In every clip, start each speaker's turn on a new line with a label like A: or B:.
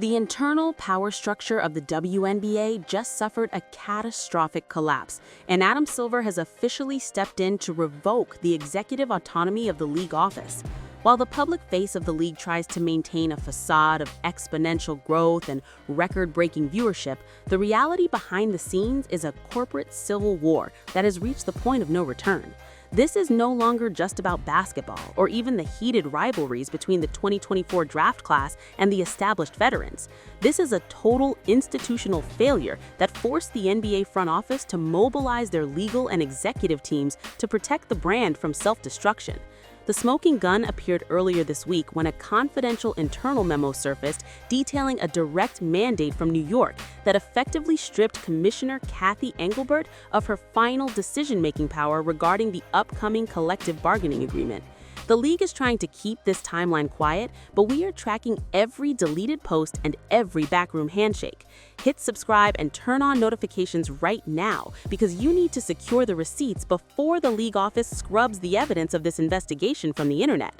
A: The internal power structure of the WNBA just suffered a catastrophic collapse, and Adam Silver has officially stepped in to revoke the executive autonomy of the league office. While the public face of the league tries to maintain a facade of exponential growth and record-breaking viewership, the reality behind the scenes is a corporate civil war that has reached the point of no return. This is no longer just about basketball or even the heated rivalries between the 2024 draft class and the established veterans. This is a total institutional failure that forced the NBA front office to mobilize their legal and executive teams to protect the brand from self-destruction. The smoking gun appeared earlier this week when a confidential internal memo surfaced detailing a direct mandate from New York that effectively stripped Commissioner Kathy Engelbert of her final decision-making power regarding the upcoming collective bargaining agreement. The league is trying to keep this timeline quiet, but we are tracking every deleted post and every backroom handshake. Hit subscribe and turn on notifications right now because you need to secure the receipts before the league office scrubs the evidence of this investigation from the internet.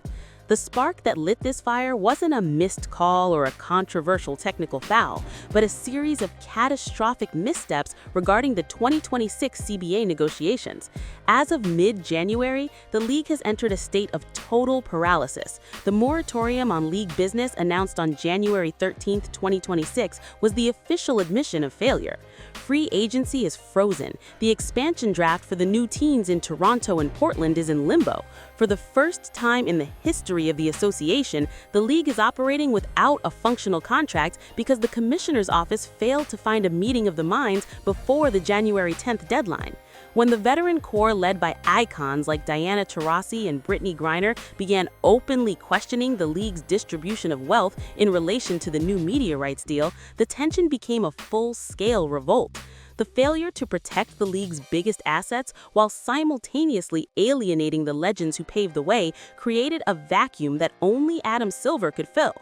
A: The spark that lit this fire wasn't a missed call or a controversial technical foul, but a series of catastrophic missteps regarding the 2026 CBA negotiations. As of mid-January, the league has entered a state of total paralysis. The moratorium on league business announced on January 13, 2026 was the official admission of failure. Free agency is frozen. The expansion draft for the new teams in Toronto and Portland is in limbo. For the first time in the history of the association, the league is operating without a functional contract because the commissioner's office failed to find a meeting of the minds before the January 10th deadline. When the veteran core led by icons like Diana Taurasi and Brittany Griner began openly questioning the league's distribution of wealth in relation to the new media rights deal, the tension became a full-scale revolt. The failure to protect the league's biggest assets while simultaneously alienating the legends who paved the way created a vacuum that only Adam Silver could fill.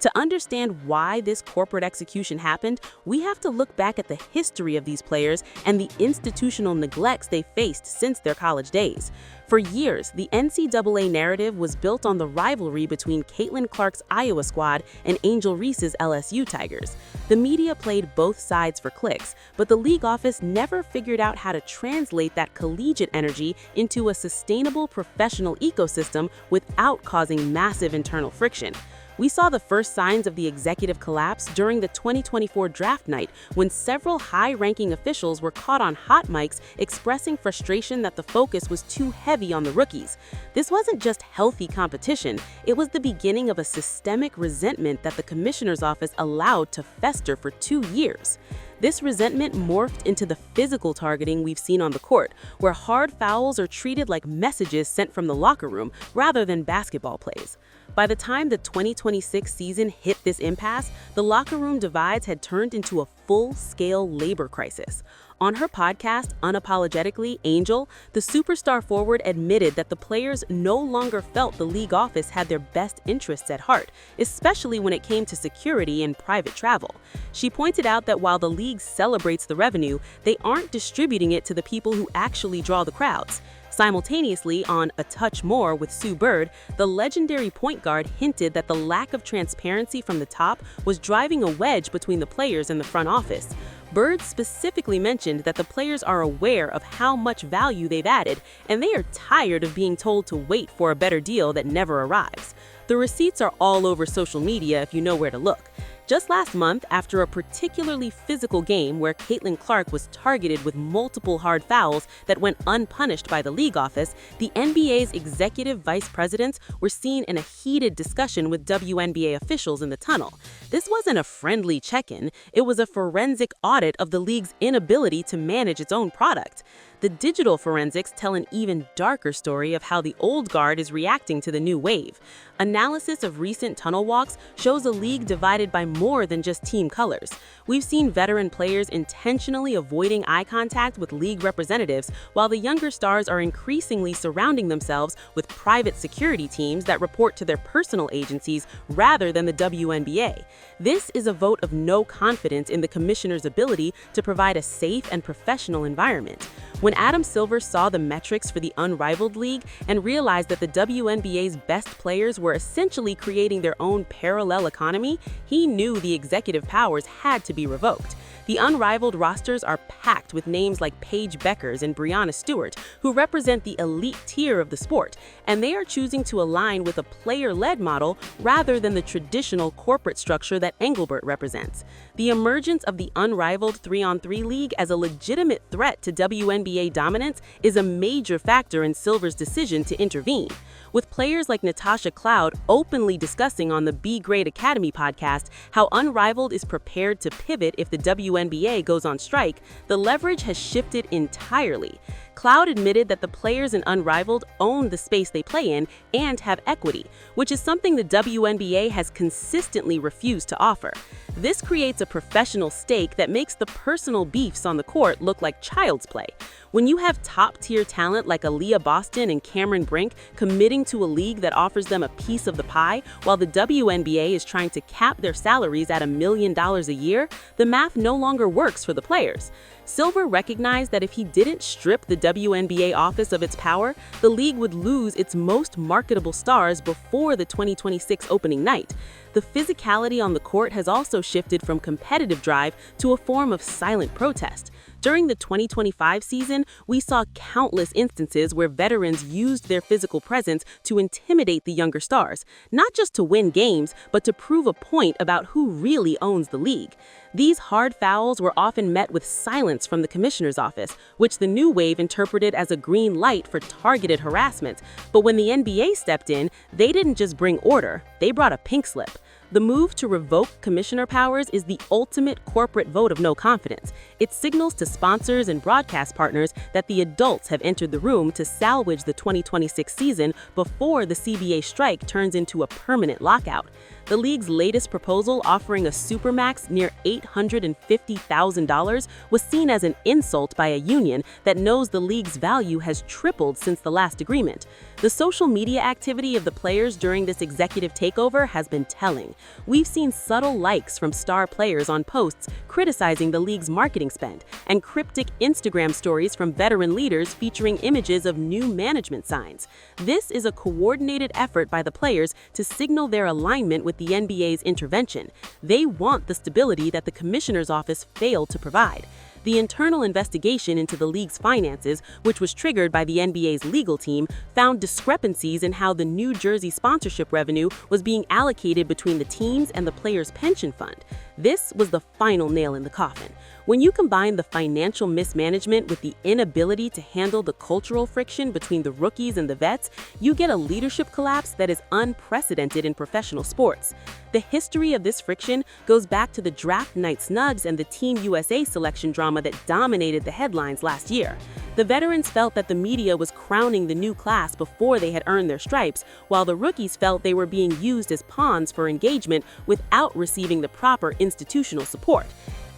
A: To understand why this corporate execution happened, we have to look back at the history of these players and the institutional neglects they faced since their college days. For years, the NCAA narrative was built on the rivalry between Caitlin Clark's Iowa squad and Angel Reese's LSU Tigers. The media played both sides for clicks, but the league office never figured out how to translate that collegiate energy into a sustainable professional ecosystem without causing massive internal friction. We saw the first signs of the executive collapse during the 2024 draft night when several high-ranking officials were caught on hot mics expressing frustration that the focus was too heavy on the rookies. This wasn't just healthy competition, it was the beginning of a systemic resentment that the commissioner's office allowed to fester for 2 years. This resentment morphed into the physical targeting we've seen on the court, where hard fouls are treated like messages sent from the locker room rather than basketball plays. By the time the 2026 season hit this impasse, the locker room divides had turned into a full-scale labor crisis. On her podcast, Unapologetically, Angel, the superstar forward admitted that the players no longer felt the league office had their best interests at heart, especially when it came to security and private travel. She pointed out that while the league celebrates the revenue, they aren't distributing it to the people who actually draw the crowds. Simultaneously, on A Touch More with Sue Bird, the legendary point guard hinted that the lack of transparency from the top was driving a wedge between the players and the front office. Bird specifically mentioned that the players are aware of how much value they've added, and they are tired of being told to wait for a better deal that never arrives. The receipts are all over social media if you know where to look. Just last month, after a particularly physical game where Caitlin Clark was targeted with multiple hard fouls that went unpunished by the league office, the NBA's executive vice presidents were seen in a heated discussion with WNBA officials in the tunnel. This wasn't a friendly check-in, it was a forensic audit of the league's inability to manage its own product. The digital forensics tell an even darker story of how the old guard is reacting to the new wave. Analysis of recent tunnel walks shows a league divided by more than just team colors. We've seen veteran players intentionally avoiding eye contact with league representatives, while the younger stars are increasingly surrounding themselves with private security teams that report to their personal agencies rather than the WNBA. This is a vote of no confidence in the commissioner's ability to provide a safe and professional environment. When Adam Silver saw the metrics for the unrivaled league and realized that the WNBA's best players were essentially creating their own parallel economy, he knew the executive powers had to be revoked. The unrivaled rosters are packed with names like Paige Beckers and Breanna Stewart, who represent the elite tier of the sport, and they are choosing to align with a player-led model rather than the traditional corporate structure that Engelbert represents. The emergence of the unrivaled 3-on-3 league as a legitimate threat to WNBA dominance is a major factor in Silver's decision to intervene. With players like Natasha Cloud openly discussing on the Be Great Academy podcast how Unrivaled is prepared to pivot if the WNBA goes on strike, the leverage has shifted entirely. Cloud admitted that the players in Unrivaled own the space they play in and have equity, which is something the WNBA has consistently refused to offer. This creates a professional stake that makes the personal beefs on the court look like child's play. When you have top-tier talent like Aaliyah Boston and Cameron Brink committing to a league that offers them a piece of the pie, while the WNBA is trying to cap their salaries at $1 million a year, the math no longer works for the players. Silver recognized that if he didn't strip the WNBA office of its power, the league would lose its most marketable stars before the 2026 opening night. The physicality on the court has also shifted from competitive drive to a form of silent protest. During the 2025 season, we saw countless instances where veterans used their physical presence to intimidate the younger stars, not just to win games, but to prove a point about who really owns the league. These hard fouls were often met with silence from the commissioner's office, which the new wave interpreted as a green light for targeted harassment. But when the NBA stepped in, they didn't just bring order, they brought a pink slip. The move to revoke commissioner powers is the ultimate corporate vote of no confidence. It signals to sponsors and broadcast partners that the adults have entered the room to salvage the 2026 season before the CBA strike turns into a permanent lockout. The league's latest proposal, offering a supermax near $850,000, was seen as an insult by a union that knows the league's value has tripled since the last agreement. The social media activity of the players during this executive takeover has been telling. We've seen subtle likes from star players on posts criticizing the league's marketing spend, and cryptic Instagram stories from veteran leaders featuring images of new management signs. This is a coordinated effort by the players to signal their alignment with the NBA's intervention. They want the stability that the commissioner's office failed to provide. The internal investigation into the league's finances, which was triggered by the NBA's legal team, found discrepancies in how the New Jersey sponsorship revenue was being allocated between the teams and the players' pension fund. This was the final nail in the coffin. When you combine the financial mismanagement with the inability to handle the cultural friction between the rookies and the vets, you get a leadership collapse that is unprecedented in professional sports. The history of this friction goes back to the draft night snugs and the Team USA selection drama that dominated the headlines last year. The veterans felt that the media was crowning the new class before they had earned their stripes, while the rookies felt they were being used as pawns for engagement without receiving the proper institutional support.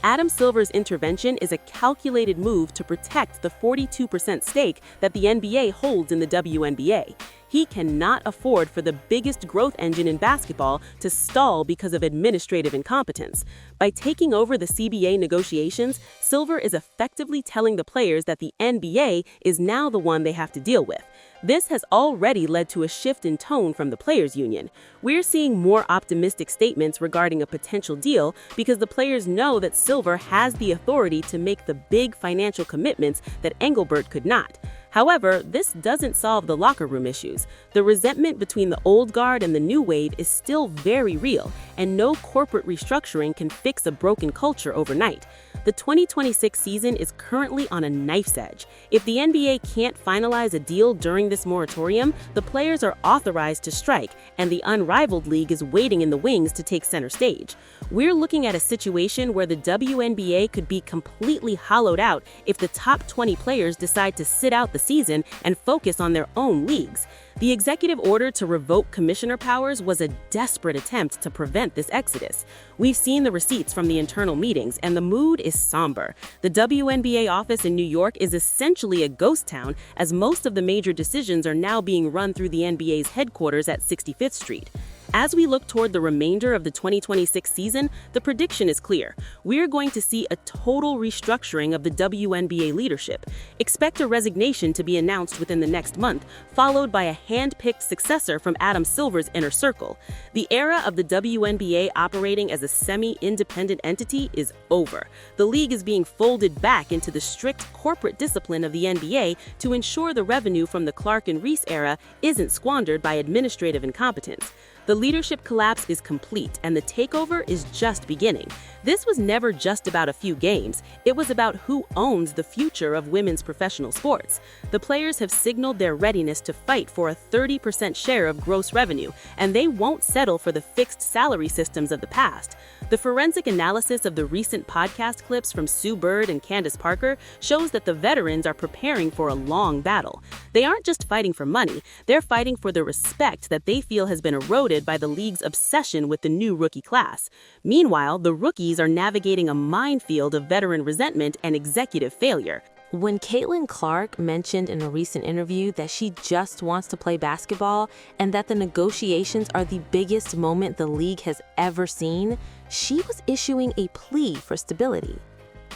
A: Adam Silver's intervention is a calculated move to protect the 42% stake that the NBA holds in the WNBA. He cannot afford for the biggest growth engine in basketball to stall because of administrative incompetence. By taking over the CBA negotiations, Silver is effectively telling the players that the NBA is now the one they have to deal with. This has already led to a shift in tone from the players' union. We're seeing more optimistic statements regarding a potential deal because the players know that Silver has the authority to make the big financial commitments that Engelbert could not. However, this doesn't solve the locker room issues. The resentment between the old guard and the new wave is still very real, and no corporate restructuring can fix a broken culture overnight. The 2026 season is currently on a knife's edge. If the NBA can't finalize a deal during this moratorium, the players are authorized to strike, and the unrivaled league is waiting in the wings to take center stage. We're looking at a situation where the WNBA could be completely hollowed out if the top 20 players decide to sit out the season and focus on their own leagues. The executive order to revoke commissioner powers was a desperate attempt to prevent this exodus. We've seen the receipts from the internal meetings, and the mood is somber. The WNBA office in New York is essentially a ghost town, as most of the major decisions are now being run through the NBA's headquarters at 65th Street. As we look toward the remainder of the 2026 season, the prediction is clear. We're going to see a total restructuring of the WNBA leadership. Expect a resignation to be announced within the next month, followed by a hand-picked successor from Adam Silver's inner circle. The era of the WNBA operating as a semi-independent entity is over. The league is being folded back into the strict corporate discipline of the NBA to ensure the revenue from the Clark and Reese era isn't squandered by administrative incompetence. The leadership collapse is complete, and the takeover is just beginning. This was never just about a few games. It was about who owns the future of women's professional sports. The players have signaled their readiness to fight for a 30% share of gross revenue, and they won't settle for the fixed salary systems of the past. The forensic analysis of the recent podcast clips from Sue Bird and Candace Parker shows that the veterans are preparing for a long battle. They aren't just fighting for money, they're fighting for the respect that they feel has been eroded by the league's obsession with the new rookie class. Meanwhile, the rookies are navigating a minefield of veteran resentment and executive failure.
B: When Caitlin Clark mentioned in a recent interview that she just wants to play basketball and that the negotiations are the biggest moment the league has ever seen, she was issuing a plea for stability.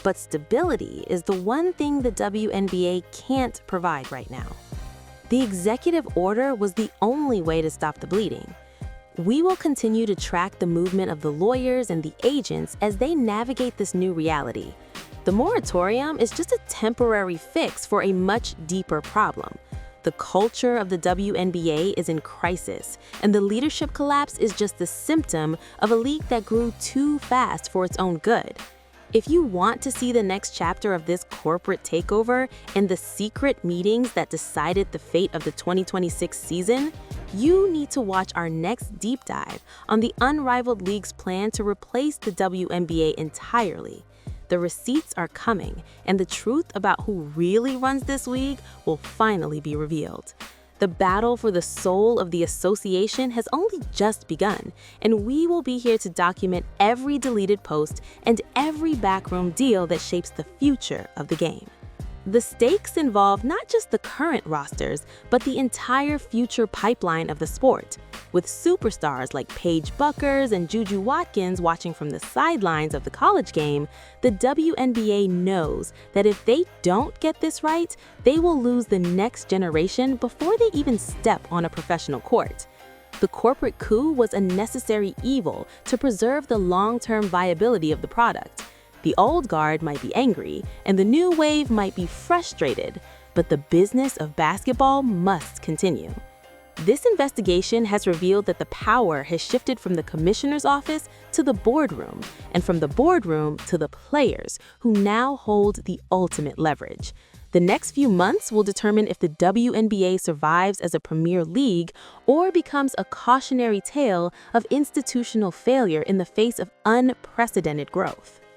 B: But stability is the one thing the WNBA can't provide right now. The executive order was the only way to stop the bleeding. We will continue to track the movement of the lawyers and the agents as they navigate this new reality. The moratorium is just a temporary fix for a much deeper problem. The culture of the WNBA is in crisis, and the leadership collapse is just the symptom of a league that grew too fast for its own good. If you want to see the next chapter of this corporate takeover and the secret meetings that decided the fate of the 2026 season, you need to watch our next deep dive on the unrivaled league's plan to replace the WNBA entirely. The receipts are coming, and the truth about who really runs this league will finally be revealed. The battle for the soul of the association has only just begun, and we will be here to document every deleted post and every backroom deal that shapes the future of the game. The stakes involve not just the current rosters, but the entire future pipeline of the sport. With superstars like Paige Buckers and Juju Watkins watching from the sidelines of the college game, the WNBA knows that if they don't get this right, they will lose the next generation before they even step on a professional court. The corporate coup was a necessary evil to preserve the long-term viability of the product. The old guard might be angry, and the new wave might be frustrated, but the business of basketball must continue. This investigation has revealed that the power has shifted from the commissioner's office to the boardroom, and from the boardroom to the players, who now hold the ultimate leverage. The next few months will determine if the WNBA survives as a premier league or becomes a cautionary tale of institutional failure in the face of unprecedented growth.